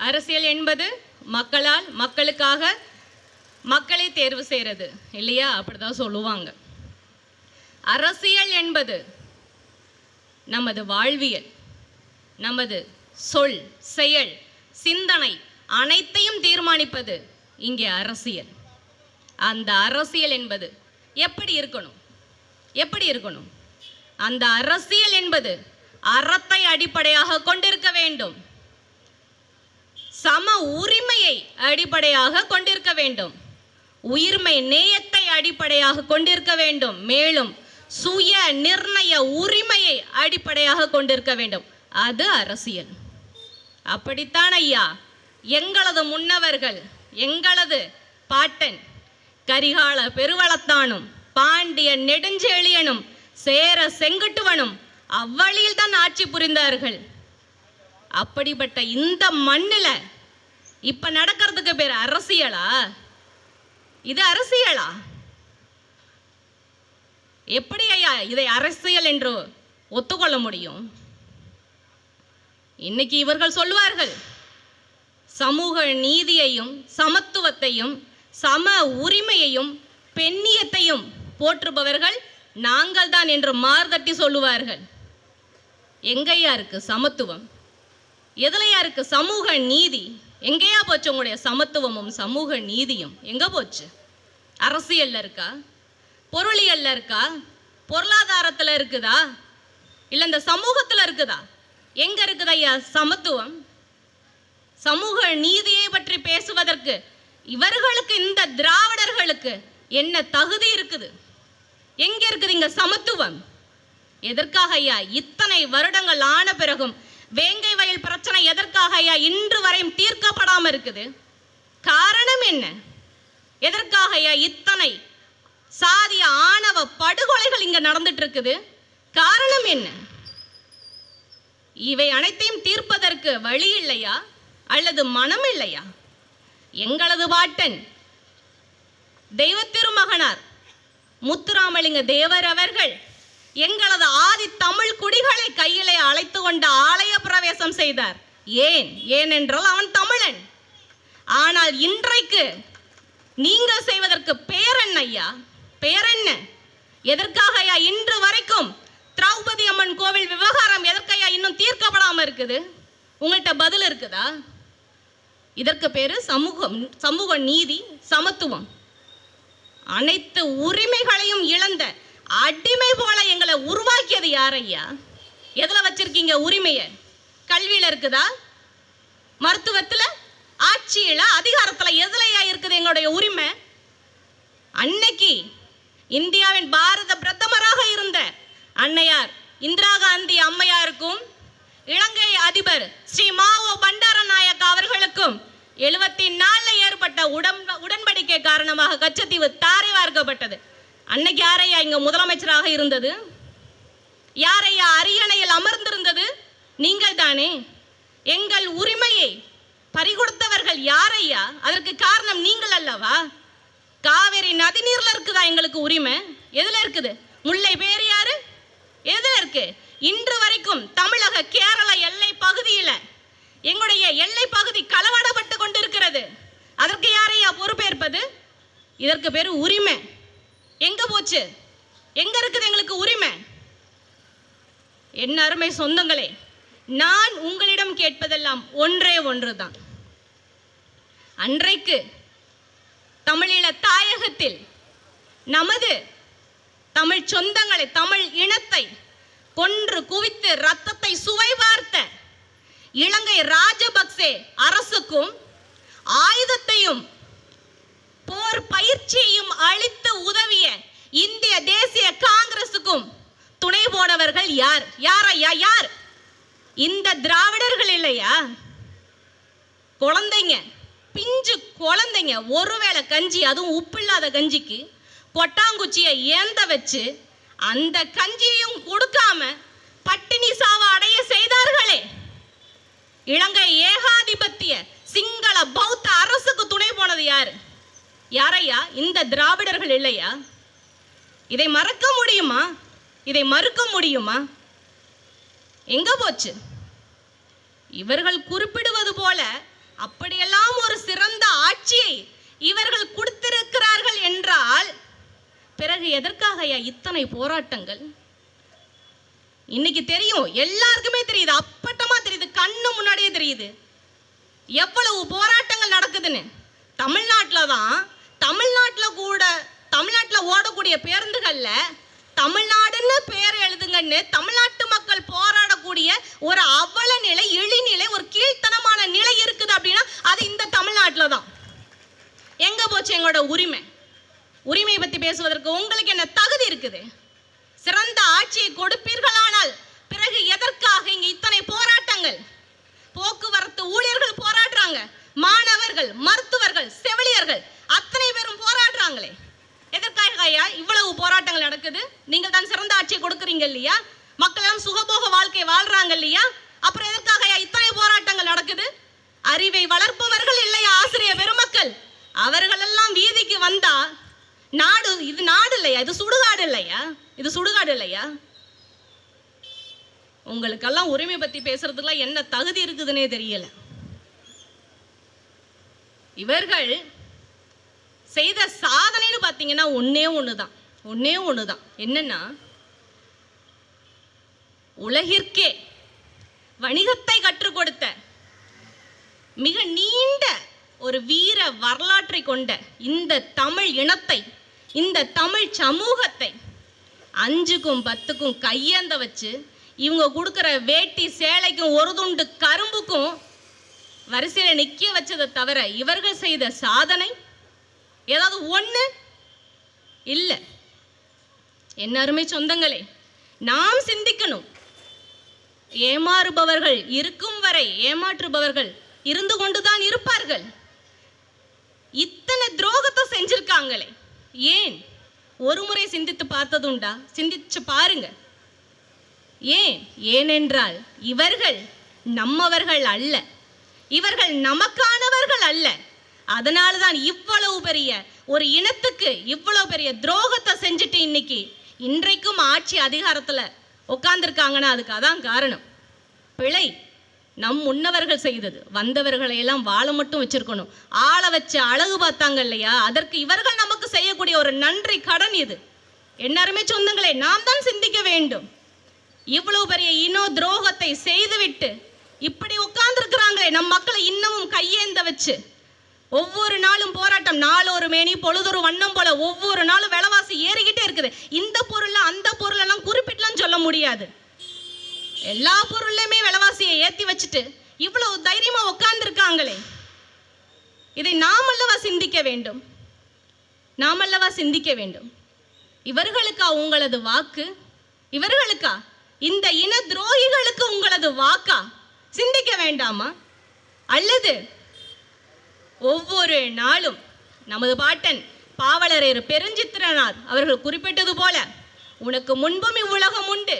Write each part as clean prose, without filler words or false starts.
அரசியல் என்பது மக்களால் மக்களுக்காக மக்களை தேர்வு செய்கிறது இல்லையா? அப்படிதான் சொல்லுவாங்க. அரசியல் என்பது நமது வாழ்வியல், நமது சொல், செயல், சிந்தனை அனைத்தையும் தீர்மானிப்பது இங்கே அரசியல். அந்த அரசியல் என்பது எப்படி இருக்கணும்? எப்படி இருக்கணும்? அந்த அரசியல் என்பது அறத்தை அடிப்படையாக கொண்டிருக்க வேண்டும். சம உரிமையை அடிப்படையாக கொண்டிருக்க வேண்டும். உயிர்மை நேயத்தை அடிப்படையாக கொண்டிருக்க வேண்டும். மேலும் சுய நிர்ணய உரிமையை அடிப்படையாக கொண்டிருக்க வேண்டும். அது அரசியல். அப்படித்தான் ஐயா எங்களது முன்னவர்கள், எங்களது பாட்டன் கரிகால பெருவளத்தானும் பாண்டிய நெடுஞ்செழியனும் சேர செங்குட்டுவனும் அவ்வழியில் தான் ஆட்சி புரிந்தார்கள். அப்படிப்பட்ட இந்த மண்ணில் இப்ப நடக்கிறதுக்கு பேர் அரசியலா? இது அரசியலா? எப்படி ஐயா இதை அரசியல் என்று ஒத்துக்கொள்ள முடியும்? இன்னைக்கு இவர்கள் சொல்வார்கள், சமூக நீதியையும் சமத்துவத்தையும் சம உரிமையையும் பெண்ணியத்தையும் போற்றுபவர்கள் நாங்கள் தான் என்று மார்தட்டி சொல்லுவார்கள். எங்கேயா இருக்கு சமத்துவம்? எதுலையா இருக்கு சமூக நீதி? எங்கேயா போச்சு உங்களுடைய சமத்துவமும் சமூக நீதியும்? எங்க போச்சு? அரசியல்ல இருக்கா? பொருளியல்ல இருக்கா? பொருளாதாரத்தில் இருக்குதா? இல்லை இந்த சமூகத்தில் இருக்குதா? எங்க இருக்குது ஐயா சமத்துவம்? சமூக நீதியை பற்றி பேசுவதற்கு இவர்களுக்கு, இந்த திராவிடர்களுக்கு என்ன தகுதி இருக்குது? எங்க இருக்குது இங்க சமத்துவம்? எதற்காக ஐயா இத்தனை வருடங்கள் ஆன பிறகும் வேங்கை வயல் பிரச்சனை எதற்காக ஐயா இன்று வரையும் தீர்க்கப்படாம இருக்குது? காரணம் என்ன? எதற்காக ஐயா இத்தனை சாதிய ஆணவ படுகொலைகள் இங்க நடந்துட்டு இருக்குது? காரணம் என்ன? இவை அனைத்தையும் தீர்ப்பதற்கு வழி இல்லையா அல்லது மனம் இல்லையா? எங்களது பாட்டன் தெய்வ திருமகனார் முத்துராமலிங்க தேவர் அவர்கள் எங்களது ஆதி தமிழ் குடிகளை கையிலே அழைத்து கொண்டு ஆலய பிரவேசம் செய்தார். ஏனென்றால் அவன் தமிழன். ஆனால் இன்றைக்கு நீங்கள் செய்வதற்கு பெயர் என்ன ஐயா? பெயர் என்ன? எதற்காக ஐயா இன்று வரைக்கும் திரௌபதி அம்மன் கோவில் விவகாரம் எதற்கையா இன்னும் தீர்க்கப்படாம இருக்குது? உங்கள்கிட்ட பதில் இருக்குதா? இதற்கு பேரு சமூக நீதி, சமத்துவம். அனைத்து உரிமைகளையும் இழந்த அடிமை போல எங்களை உருவாக்கியது யார் ஐயா? எதுல வச்சிருக்கீங்க உரிமையை? கல்வியில இருக்குதா? மருத்துவத்துல, ஆட்சியில, அதிகாரத்துல எதுலையா இருக்குது எங்களுடைய உரிமை? அன்னைக்கு இந்தியாவின் பாரத பிரதமராக இருந்த அன்னையார் இந்திரா காந்தி அம்மையாருக்கும் இலங்கை அதிபர் ஸ்ரீ மாவோ பண்டாரநாயக்கா அவர்களுக்கும் 74 ஏற்பட்ட உடன்படிக்கை காரணமாக கச்சத்தீவு தாரை வார்க்கப்பட்டது. அன்னைக்கு யாரையா இங்க முதலமைச்சராக இருந்தது? யாரையா அரியணையில் அமர்ந்திருந்தது? நீங்கள் தானே. எங்கள் உரிமையை பறிகொடுத்தவர்கள் யாரையா? அதற்கு காரணம் நீங்கள் அல்லவா? காவேரி நதிநீர்ல இருக்குதா எங்களுக்கு உரிமை? எதுல இருக்குது? முல்லை பெரியாறு எதுல இருக்கு? இன்று வரைக்கும் தமிழக கேரள எல்லை பகுதியில் எங்களுடைய எல்லை பகுதி களவாடப்பட்டு கொண்டிருக்கிறது. அதற்கு யாரையா பொறுப்பேற்பது? இதற்கு பேரு உரிமை. எங்க போச்சு? எங்க இருக்குது எங்களுக்கு உரிமை? என் அருமை சொந்தங்களே, நான் உங்களிடம் கேட்பதெல்லாம் ஒன்றே ஒன்றுதான். அன்றைக்கு தமிழீழ தாயகத்தில் நமது தமிழ் சொந்தங்களை, தமிழ் இனத்தை கொன்று குவித்து ரத்தத்தை சுவை பார்த்த இலங்கை ராஜபக்சே அரசுக்கும் ஐயத்தையும் போர் பயிற்சியையும் அளித்து உதவிய இந்திய தேசிய காங்கிரசுக்கும் துணை போனவர்கள் யார்? யாரையா? யார்? இந்த திராவிடர்கள் இல்லையா? குழந்தைங்க, பிஞ்சு குழந்தைங்க ஒருவேளை கஞ்சி, அதுவும் உப்பில்லாத கஞ்சிக்கு கொட்டாங்குச்சியை ஏந்த வச்சு அந்த கஞ்சியையும் கொடுக்காம பட்டினி சாவ அடைய செய்தார்களே. இலங்கை ஏகாதிபத்திய சிங்கள பௌத்த அரசுக்கு துணை போனது யாரு? யாரையா? இந்த திராவிடர்கள் இல்லையா? இதை மறக்க முடியுமா? இதை மறுக்க முடியுமா? எங்க போச்சு? இவர்கள் குறிப்பிடுவது போல அப்படியெல்லாம் ஒரு சிறந்த ஆட்சியை இவர்கள் கொடுத்திருக்கிறார்கள் என்றால் பிறகு எதற்காக இத்தனை போராட்டங்கள்? இன்னைக்கு தெரியும், எல்லாருக்குமே தெரியுது, அப்பட்டமா தெரியுது, கண்ணு முன்னாடியே தெரியுது எவ்வளவு போராட்டங்கள் நடக்குதுன்னு. தமிழ்நாட்டில் ஓடக்கூடிய பேருந்துகள்ல தமிழ்நாடுன்னு பேர் எழுதுங்கன்னு தமிழ்நாட்டு மக்கள் போராடக்கூடிய ஒரு அவல நிலை, இழிநிலை, ஒரு கீழ்த்தனமான நிலை இருக்குது அப்படின்னா அது இந்த தமிழ்நாட்டில் தான். எங்க போச்சு எங்களோட உரிமை? உரிமையை பத்தி பேசுவதற்கு உங்களுக்கு என்ன தகுதி இருக்குது? சிறந்த ஆட்சியை கொடுப்பீர்களானால் பிறகு எதற்காக இங்க இத்தனை போராட்டங்கள்? போக்குவரத்து ஊழியர்கள் போராடுறாங்க, மாணவர்கள், மருத்துவர்கள், செவிலியர்கள் அத்தனை பேரும் போராடுறாங்களே. எதற்காக ஐயா இவ்வளவு போராட்டங்கள் நடக்குது? நீங்கள் தான் சிறந்த ஆட்சியை கொடுக்குறீங்க இல்லையா? மக்கள் எல்லாம் சுகபோக வாழ்க்கை வாழ்றாங்க இல்லையா? அப்புறம் எதற்காக ஐயா இத்தனை போராட்டங்கள் நடக்குது? அறிவை வளர்ப்பவர்கள் இல்லையா ஆசிரியர் பெருமக்கள்? அவர்கள் எல்லாம் வீதிக்கு வந்தா நாடு, இது நாடு இல்லையா? இது சுடுகாடு இல்லையா? இது சுடுகாடு இல்லையா? உங்களுக்கெல்லாம் உரிமை பத்தி பேசுறதுக்குலாம் என்ன தகுதி இருக்குதுன்னே தெரியல. இவர்கள் செய்த சாதனைன்னு பார்த்தீங்கன்னா ஒன்னே ஒண்ணுதான். என்னன்னா, உலகிற்கே வணிகத்தை கற்றுக் கொடுத்த மிக நீண்ட ஒரு வீர வரலாற்றை கொண்ட இந்த தமிழ் இனத்தை, இந்த தமிழ் சமூகத்தை 5க்கும் 10க்கும் கையேந்த வச்சு இவங்க கொடுக்குற வேட்டி சேலைக்கும் ஒரு துண்டு கரும்புக்கும் வரிசையில நிற்க வச்சதை தவிர இவர்கள் செய்த சாதனை ஏதாவது ஒண்ணு இல்லை. என்ன அருமை சொந்தங்களே, நாம் சிந்திக்கணும். ஏமாறுபவர்கள் இருக்கும் வரை ஏமாற்றுபவர்கள் இருந்து கொண்டுதான் இருப்பார்கள். இத்தனை துரோகத்தை செஞ்சிருக்காங்களே, ஏன் ஒரு முறை சிந்தித்து பார்த்ததுண்டா? சிந்திச்சு பாருங்க. ஏனென்றால் இவர்கள் நம்மவர்கள் அல்ல, இவர்கள் நமக்கானவர்கள் அல்ல. அதனால்தான் இவ்வளவு பெரிய ஒரு இனத்துக்கு இவ்வளவு பெரிய துரோகத்தை செஞ்சுட்டு இன்றைக்கும் ஆட்சி அதிகாரத்துல உட்கார்ந்துருக்காங்கன்னா அதுக்கு அதான் காரணம். பிழை நம் முன்னவர்கள் செய்தது. வந்தவர்களை எல்லாம் வாழ மட்டும் வச்சிருக்கணும், ஆள வச்சு அழகு பார்த்தாங்க இல்லையா? அதற்கு இவர்கள் நமக்கு செய்யக்கூடிய ஒரு நன்றி கடன் இது. எல்லாருமே சொந்தங்களே, நாம் தான் சிந்திக்க வேண்டும். இவ்வளவு பெரிய இனோ துரோகத்தை செய்துவிட்டு இப்படி உட்கார்ந்துருக்கிறாங்களே நம் மக்களை இன்னமும் கையேந்த வச்சு. ஒவ்வொரு நாளும் போராட்டம், நாளொரு மேனி பொழுதொரு வண்ணம் போல ஒவ்வொரு நாளும் விலைவாசி ஏறிக்கிட்டே இருக்குது. இந்த பொருள் அந்த பொருள் எல்லாம் குறிப்பிட்டுலாம் சொல்ல முடியாது. எல்லா பொருள்லையுமே விலைவாசியை ஏற்றி வச்சுட்டு இவ்வளவு தைரியமா உட்கார்ந்துருக்காங்களே, இதை நாம் அல்லவா சிந்திக்க வேண்டும். இவர்களுக்கா உங்களது வாக்கு? இவர்களுக்கா, இந்த இன துரோகிகளுக்கு உங்களது வாக்கா? சிந்திக்க வேண்டாமா? அல்லது ஒவ்வொரு நாளும் நமது பாட்டன் பாவலரேறு பெருஞ்சித்திரனார் அவர்கள் குறிப்பிட்டது போல, உனக்கு முன்பும் இவ்வுலகம் உண்டு,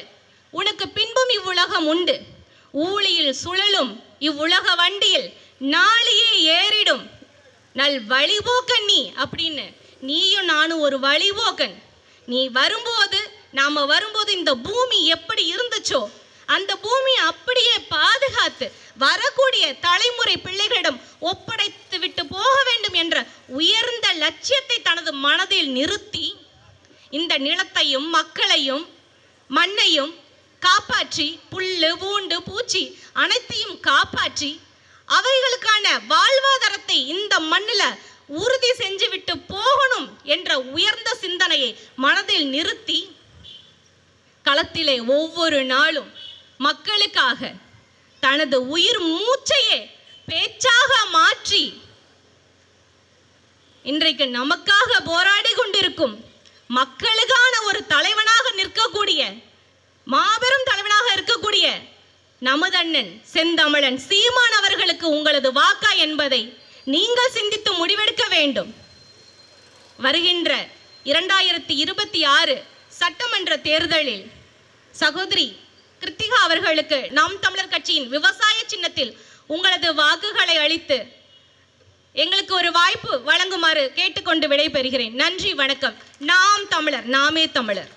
உனக்கு பின்பும் இவ்வுலகம் உண்டு, ஊழியில் சுழலும் இவ்வுலக வண்டியில் நாளையே ஏறிடும் நல் வழிபோக்கன் நீ அப்படின்னு. நீயும் நானும் ஒரு வழிபோக்கன். நீ வரும்போது, நாம வரும்போது இந்த பூமி எப்படி இருந்துச்சோ அந்த பூமியை அப்படியே பாதுகாத்து வரக்கூடிய தலைமுறை பிள்ளைகளிடம் ஒப்படைத்து விட்டு போக வேண்டும் என்ற உயர்ந்த லட்சியத்தை தனது மனதில் நிறுத்தி இந்த நிலத்தையும் மக்களையும் மண்ணையும் காப்பாற்றி, புல்லு பூண்டு பூச்சி அனைத்தையும் காப்பாற்றி அவைகளுக்கான வாழ்வாதாரத்தை இந்த மண்ணில் உறுதி செஞ்சு விட்டு போகணும் என்ற உயர்ந்த சிந்தனையை மனதில் நிறுத்தி களத்திலே ஒவ்வொரு நாளும் மக்களுக்காக தனது உயிர் மூச்சையே பேச்சாக மாற்றி இன்றைக்கு நமக்காக போராடி கொண்டிருக்கும், மக்களுக்கான ஒரு தலைவனாக நிற்கக்கூடிய, மாபெரும் தலைவனாக இருக்கக்கூடிய நமது அண்ணன் செந்தமிழன் சீமான் அவர்களுக்கு உங்களது வாக்கா என்பதை நீங்கள் சிந்தித்து முடிவெடுக்க வேண்டும். வருகின்ற 2026 சட்டமன்ற தேர்தலில் சகோதரி கிருத்திகா அவர்களுக்கு நாம் தமிழர் கட்சியின் விவசாய சின்னத்தில் உங்களது வாக்குகளை அளித்து எங்களுக்கு ஒரு வாய்ப்பு வழங்குமாறு கேட்டுக்கொண்டு விடைபெறுகிறேன். நன்றி, வணக்கம். நாம் தமிழர், நாமே தமிழர்.